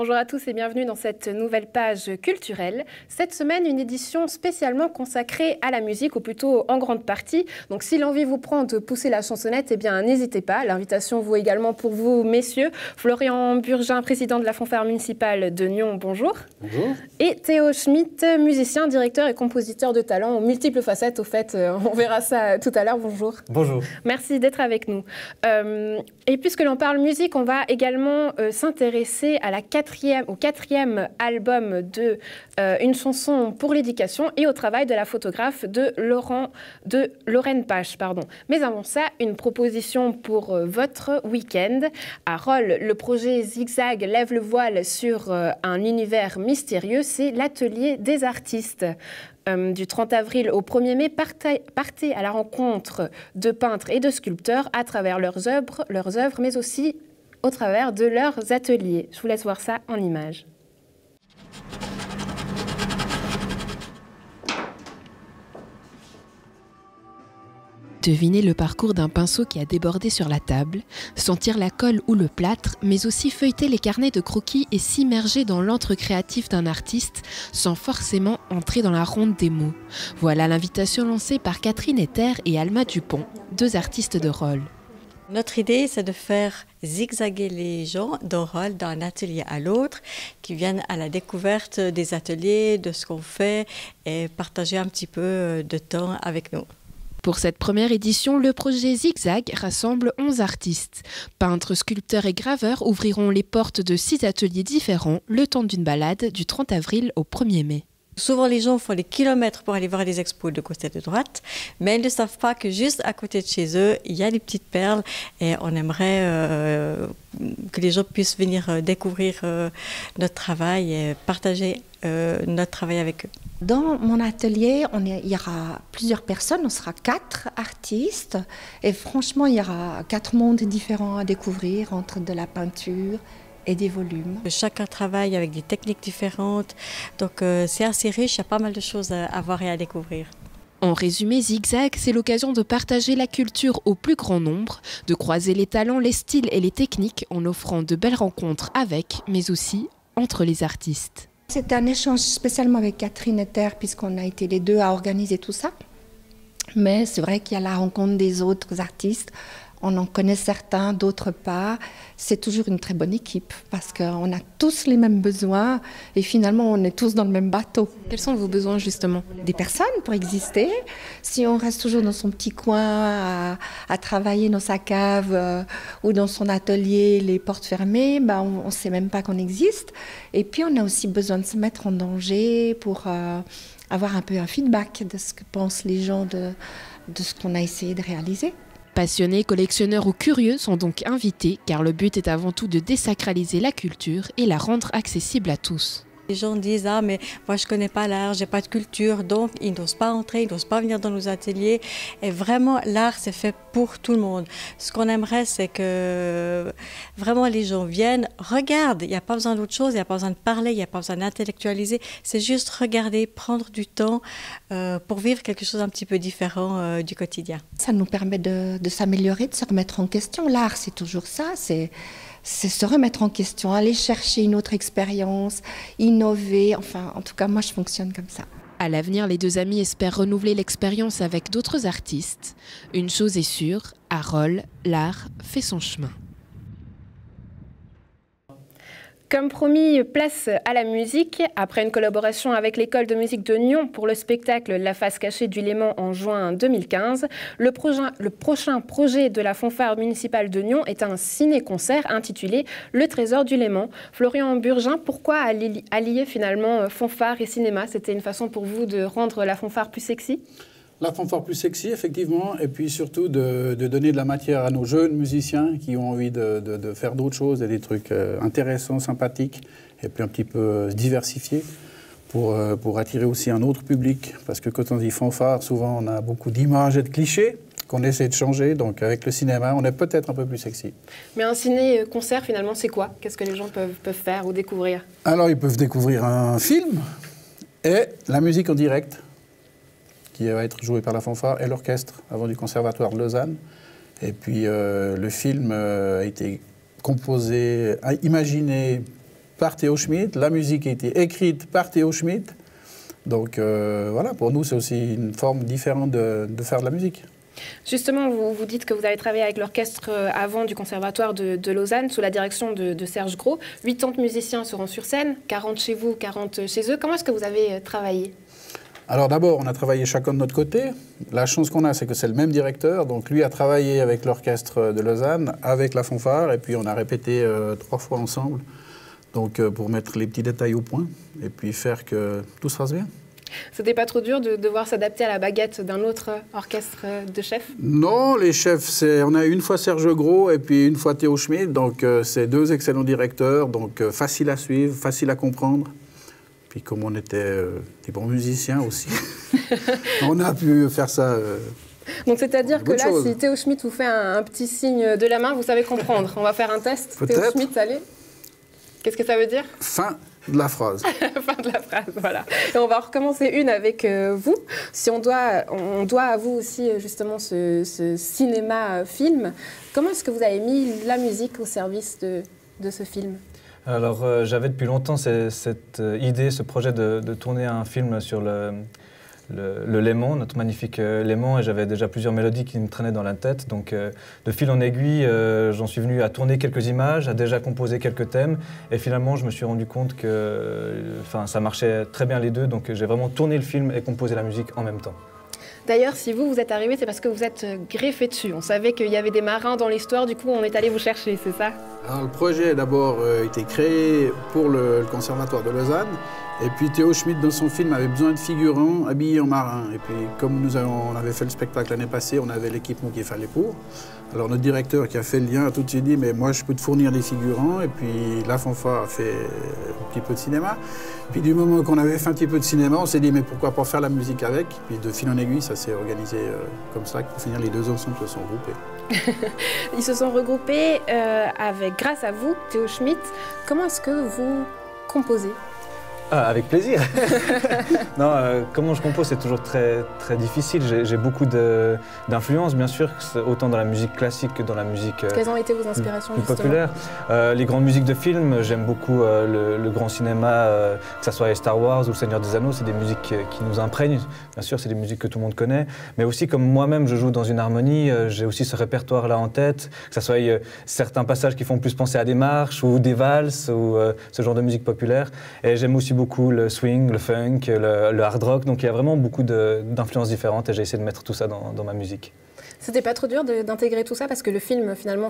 Bonjour à tous et bienvenue dans cette nouvelle page culturelle. Cette semaine, une édition spécialement consacrée à la musique, ou plutôt en grande partie. Donc si l'envie vous prend de pousser la chansonnette, eh bien n'hésitez pas. L'invitation vaut également pour vous, messieurs. Florian Burgin, président de la fanfare municipale de Nyon, bonjour. Bonjour. Et Théo Schmitt, musicien, directeur et compositeur de talent aux multiples facettes. Au fait, on verra ça tout à l'heure. Bonjour. Bonjour. Merci d'être avec nous. Et puisque l'on parle musique, on va également s'intéresser à au quatrième album de Une chanson pour l'éducation et au travail de la photographe de Lorraine Pache. Mais avant ça, une proposition pour votre week-end. À Rolle, le projet Zigzag lève le voile sur un univers mystérieux. C'est l'atelier des artistes. Du 30 avril au 1er mai, partez à la rencontre de peintres et de sculpteurs à travers leurs œuvres, mais aussi au travers de leurs ateliers. Je vous laisse voir ça en images. Devinez le parcours d'un pinceau qui a débordé sur la table, sentir la colle ou le plâtre, mais aussi feuilleter les carnets de croquis et s'immerger dans l'antre créatif d'un artiste sans forcément entrer dans la ronde des mots. Voilà l'invitation lancée par Catherine Ether et Alma Dupont, deux artistes de rôle. Notre idée, c'est de faire zigzaguer les gens d'un rôle, d'un atelier à l'autre, qui viennent à la découverte des ateliers, de ce qu'on fait et partager un petit peu de temps avec nous. Pour cette première édition, le projet Zigzag rassemble 11 artistes. Peintres, sculpteurs et graveurs ouvriront les portes de 6 ateliers différents le temps d'une balade du 30 avril au 1er mai. Souvent, les gens font des kilomètres pour aller voir les expos de côté et de droite, mais ils ne savent pas que juste à côté de chez eux, il y a des petites perles et on aimerait que les gens puissent venir découvrir notre travail et partager notre travail avec eux. Dans mon atelier, il y aura plusieurs personnes, on sera 4 artistes et franchement, il y aura 4 mondes différents à découvrir entre de la peinture et des volumes. Chacun travaille avec des techniques différentes, donc c'est assez riche, il y a pas mal de choses à voir et à découvrir. En résumé, Zigzag, c'est l'occasion de partager la culture au plus grand nombre, de croiser les talents, les styles et les techniques en offrant de belles rencontres avec, mais aussi entre les artistes. C'était un échange spécialement avec Catherine Ether, puisqu'on a été les deux à organiser tout ça. Mais c'est vrai qu'il y a la rencontre des autres artistes. On en connaît certains, d'autres pas. C'est toujours une très bonne équipe parce qu'on a tous les mêmes besoins et finalement on est tous dans le même bateau. Quels sont vos besoins justement? Des personnes pour exister. Si on reste toujours dans son petit coin à travailler dans sa cave ou dans son atelier, les portes fermées, on ne sait même pas qu'on existe. Et puis on a aussi besoin de se mettre en danger pour avoir un peu un feedback de ce que pensent les gens de ce qu'on a essayé de réaliser. Passionnés, collectionneurs ou curieux sont donc invités car le but est avant tout de désacraliser la culture et la rendre accessible à tous. Les gens disent « Ah, mais moi je ne connais pas l'art, je n'ai pas de culture », donc ils n'osent pas entrer, ils n'osent pas venir dans nos ateliers. Et vraiment, l'art, c'est fait pour tout le monde. Ce qu'on aimerait, c'est que vraiment les gens viennent, regardent. Il n'y a pas besoin d'autre chose, il n'y a pas besoin de parler, il n'y a pas besoin d'intellectualiser. C'est juste regarder, prendre du temps pour vivre quelque chose un petit peu différent du quotidien. Ça nous permet de s'améliorer, de se remettre en question. L'art, c'est toujours ça, c'est se remettre en question, aller chercher une autre expérience, innover. Enfin, en tout cas, moi, je fonctionne comme ça. À l'avenir, les deux amis espèrent renouveler l'expérience avec d'autres artistes. Une chose est sûre, à Rolle, l'art fait son chemin. Comme promis, place à la musique. Après une collaboration avec l'école de musique de Nyon pour le spectacle La face cachée du Léman en juin 2015, le prochain projet de la fanfare municipale de Nyon est un ciné-concert intitulé Le Trésor du Léman. Florian Burgin, pourquoi allier finalement fanfare et cinéma? C'était une façon pour vous de rendre la fanfare plus sexy? La fanfare plus sexy, effectivement, et puis surtout de donner de la matière à nos jeunes musiciens qui ont envie de faire d'autres choses et des trucs intéressants, sympathiques, et puis un petit peu diversifiés pour attirer aussi un autre public. Parce que quand on dit fanfare, souvent on a beaucoup d'images et de clichés qu'on essaie de changer. Donc avec le cinéma, on est peut-être un peu plus sexy. Mais un ciné-concert, finalement, c'est quoi? Qu'est-ce que les gens peuvent faire ou découvrir? Alors, ils peuvent découvrir un film et la musique en direct, qui va être joué par la fanfare et l'orchestre avant du Conservatoire de Lausanne. Et puis le film a été composé, imaginé par Théo Schmitt, la musique a été écrite par Théo Schmitt. Donc voilà, pour nous, c'est aussi une forme différente de faire de la musique. Justement, vous dites que vous avez travaillé avec l'orchestre avant du Conservatoire de Lausanne, sous la direction de Serge Gros. 80 musiciens seront sur scène, 40 chez vous, 40 chez eux. Comment est-ce que vous avez travaillé ? Alors d'abord, on a travaillé chacun de notre côté. La chance qu'on a, c'est que c'est le même directeur. Donc lui a travaillé avec l'orchestre de Lausanne, avec la fanfare, et puis on a répété 3 fois ensemble. Donc pour mettre les petits détails au point, et puis faire que tout se passe bien. C'était pas trop dur de devoir s'adapter à la baguette d'un autre orchestre de chefs? Non, les chefs, on a une fois Serge Gros et puis une fois Théo Schmitt. Donc c'est 2 excellents directeurs, donc facile à suivre, facile à comprendre. Puis comme on était des bons musiciens aussi, on a pu faire ça. Donc c'est-à-dire que là, si Théo Schmitt vous fait un petit signe de la main, vous savez comprendre. On va faire un test. Théo Schmitt, allez. Qu'est-ce que ça veut dire? Fin de la phrase. Fin de la phrase, voilà. Et on va recommencer une avec vous. Si on doit à vous aussi justement ce cinéma-film. Comment est-ce que vous avez mis la musique au service de ce film? Alors j'avais depuis longtemps cette idée, ce projet de tourner un film sur le Léman, notre magnifique Léman, et j'avais déjà plusieurs mélodies qui me traînaient dans la tête. Donc de fil en aiguille, j'en suis venu à tourner quelques images, à déjà composer quelques thèmes, et finalement je me suis rendu compte que ça marchait très bien les deux, donc j'ai vraiment tourné le film et composé la musique en même temps. D'ailleurs, si vous êtes arrivé, c'est parce que vous êtes greffé dessus. On savait qu'il y avait des marins dans l'histoire, du coup on est allé vous chercher, c'est ça? Alors le projet a d'abord été créé pour le Conservatoire de Lausanne. Et puis Théo Schmitt, dans son film, avait besoin de figurants habillés en marin. Et puis comme on avait fait le spectacle l'année passée, on avait l'équipement qu'il fallait pour. Alors notre directeur qui a fait le lien a tout de suite dit « mais moi je peux te fournir des figurants ». Et puis la fanfare a fait un petit peu de cinéma. Puis du moment qu'on avait fait un petit peu de cinéma, on s'est dit « mais pourquoi pas faire la musique avec ?» Puis de fil en aiguille, ça s'est organisé comme ça. Pour finir, les 2 ensemble se sont regroupés. Ils se sont regroupés grâce à vous, Théo Schmitt. Comment est-ce que vous composez? Avec plaisir. Non, comment je compose, c'est toujours très, très difficile. J'ai beaucoup d'influences, bien sûr, autant dans la musique classique que dans la musique Quelles ont été vos inspirations plus populaires. Les grandes musiques de films, j'aime beaucoup le grand cinéma, que ce soit Star Wars ou Le Seigneur des Anneaux, c'est des musiques qui nous imprègnent. Bien sûr, c'est des musiques que tout le monde connaît. Mais aussi, comme moi-même, je joue dans une harmonie, j'ai aussi ce répertoire-là en tête, que ce soit certains passages qui font plus penser à des marches ou des valses ou ce genre de musique populaire. Et j'aime aussi beaucoup le swing, le funk, le hard rock, donc il y a vraiment beaucoup d'influences différentes et j'ai essayé de mettre tout ça dans ma musique. C'était pas trop dur d'intégrer tout ça parce que le film, finalement,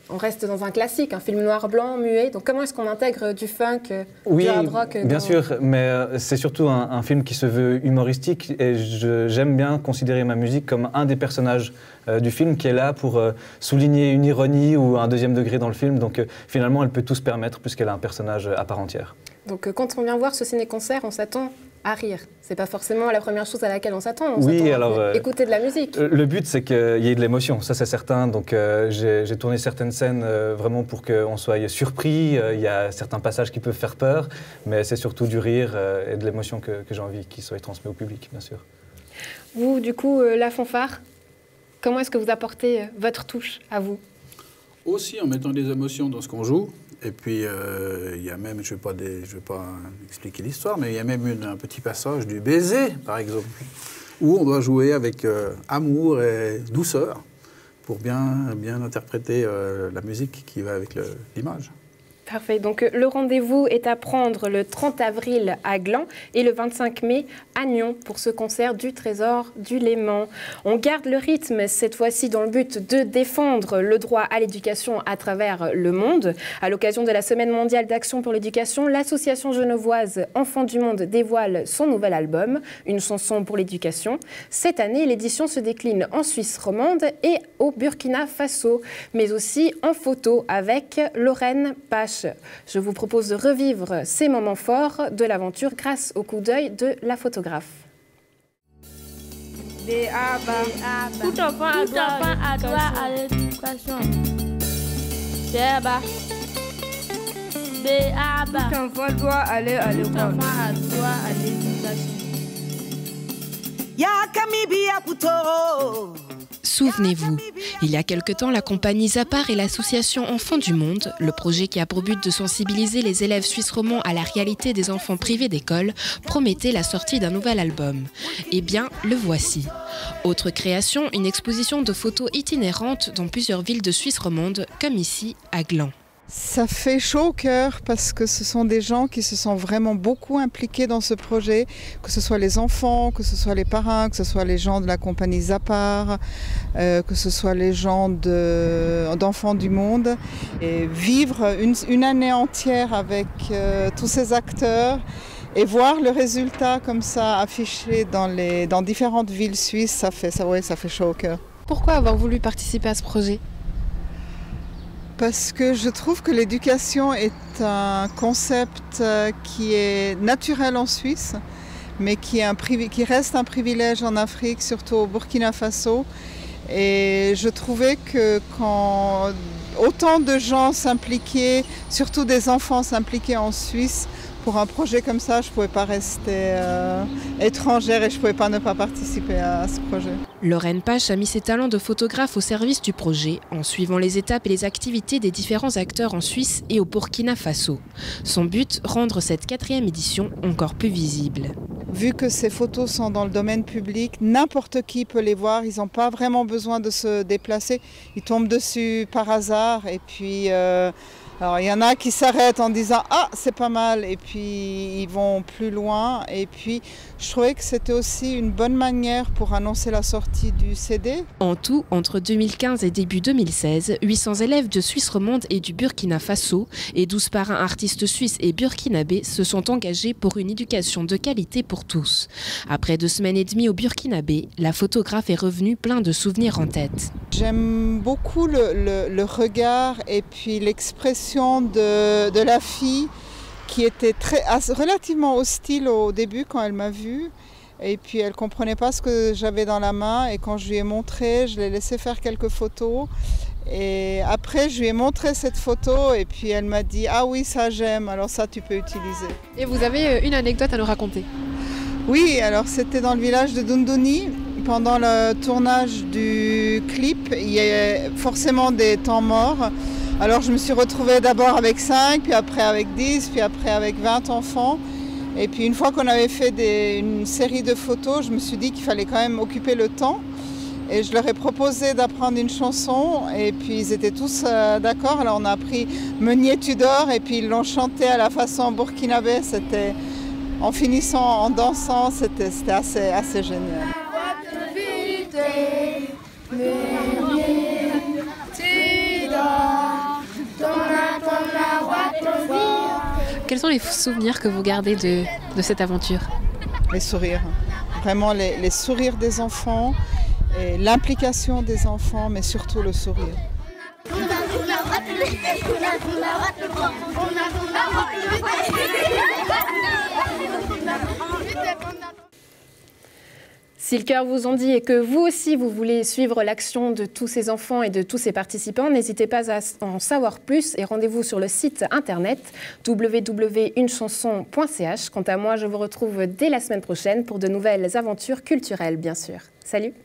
on reste dans un classique, un film noir-blanc, muet. Donc comment est-ce qu'on intègre du funk, du hard rock bien sûr, mais c'est surtout un film qui se veut humoristique et j'aime bien considérer ma musique comme un des personnages du film qui est là pour souligner une ironie ou un deuxième degré dans le film. Donc finalement, elle peut tout se permettre puisqu'elle a un personnage à part entière. Donc quand on vient voir ce ciné-concert, on s'attend à rire. C'est pas forcément la première chose à laquelle on s'attend. On s'attend à écouter de la musique. Le but, c'est qu'il y ait de l'émotion, ça c'est certain. Donc j'ai tourné certaines scènes vraiment pour qu'on soit surpris. Il y a certains passages qui peuvent faire peur, mais c'est surtout du rire et de l'émotion que j'ai envie qu'il soit transmis au public, bien sûr. Vous, du coup, la fanfare, comment est-ce que vous apportez votre touche à vous? Aussi en mettant des émotions dans ce qu'on joue. Et puis, il y a même, je ne vais pas expliquer l'histoire, mais il y a même un petit passage du baiser, par exemple, où on doit jouer avec amour et douceur pour bien interpréter la musique qui va avec l'image. Parfait. Donc, le rendez-vous est à prendre le 30 avril à Gland et le 25 mai à Nyon pour ce concert du Trésor du Léman. On garde le rythme, cette fois-ci dans le but de défendre le droit à l'éducation à travers le monde. À l'occasion de la Semaine mondiale d'action pour l'éducation, l'association genevoise Enfants du Monde dévoile son nouvel album, Une chanson pour l'éducation. Cette année, l'édition se décline en Suisse romande et au Burkina Faso, mais aussi en photo avec Lorraine Pache. Je vous propose de revivre ces moments forts de l'aventure grâce au coup d'œil de la photographe. Tout enfant a droit à l'éducation. Tout enfant doit aller à l'école. Tout enfant a droit à l'éducation. Ya kami biya kutoro Souvenez-vous, il y a quelque temps, la compagnie Zapar et l'association Enfants du Monde, le projet qui a pour but de sensibiliser les élèves suisses romands à la réalité des enfants privés d'école, promettaient la sortie d'un nouvel album. Eh bien, le voici. Autre création, une exposition de photos itinérantes dans plusieurs villes de Suisse romande, comme ici, à Gland. Ça fait chaud au cœur parce que ce sont des gens qui se sont vraiment beaucoup impliqués dans ce projet, que ce soit les enfants, que ce soit les parrains, que ce soit les gens de la compagnie Zapar, que ce soit les gens d'Enfants du Monde. Et vivre une année entière avec tous ces acteurs et voir le résultat comme ça affiché dans différentes villes suisses, ça fait chaud au cœur. Pourquoi avoir voulu participer à ce projet ? Parce que je trouve que l'éducation est un concept qui est naturel en Suisse, mais qui reste un privilège en Afrique, surtout au Burkina Faso. Et je trouvais que quand autant de gens s'impliquaient, surtout des enfants s'impliquaient en Suisse, pour un projet comme ça, je ne pouvais pas rester étrangère et je ne pouvais pas ne pas participer à ce projet. Lorraine Pache a mis ses talents de photographe au service du projet en suivant les étapes et les activités des différents acteurs en Suisse et au Burkina Faso. Son but, rendre cette 4e édition encore plus visible. Vu que ces photos sont dans le domaine public, n'importe qui peut les voir, ils n'ont pas vraiment besoin de se déplacer, ils tombent dessus par hasard et puis... Alors il y en a qui s'arrêtent en disant « Ah, c'est pas mal » et puis ils vont plus loin. Et puis je trouvais que c'était aussi une bonne manière pour annoncer la sortie du CD. En tout, entre 2015 et début 2016, 800 élèves de Suisse romande et du Burkina Faso et 12 parrains artistes suisses et burkinabés se sont engagés pour une éducation de qualité pour tous. Après 2 semaines et demie au Burkinabé, la photographe est revenue plein de souvenirs en tête. J'aime beaucoup le regard et puis l'expression de la fille qui était relativement hostile au début quand elle m'a vue. Et puis elle ne comprenait pas ce que j'avais dans la main et quand je lui ai montré, je l'ai laissé faire quelques photos. Et après, je lui ai montré cette photo et puis elle m'a dit « Ah oui, ça j'aime, alors ça tu peux utiliser ». Et vous avez une anecdote à nous raconter ? Oui, alors c'était dans le village de Dunduni. Pendant le tournage du clip, il y a forcément des temps morts. Alors je me suis retrouvée d'abord avec 5, puis après avec 10, puis après avec 20 enfants. Et puis une fois qu'on avait fait une série de photos, je me suis dit qu'il fallait quand même occuper le temps. Et je leur ai proposé d'apprendre une chanson et puis ils étaient tous d'accord. Alors on a appris Meunier Tudor et puis ils l'ont chanté à la façon burkinabé. C'était, en finissant, en dansant, c'était assez génial. Quels sont les souvenirs que vous gardez de cette aventure ? Les sourires, vraiment les sourires des enfants, et l'implication des enfants, mais surtout le sourire. Si le cœur vous en dit et que vous aussi vous voulez suivre l'action de tous ces enfants et de tous ces participants, n'hésitez pas à en savoir plus et rendez-vous sur le site internet www.unechanson.ch. Quant à moi, je vous retrouve dès la semaine prochaine pour de nouvelles aventures culturelles, bien sûr. Salut!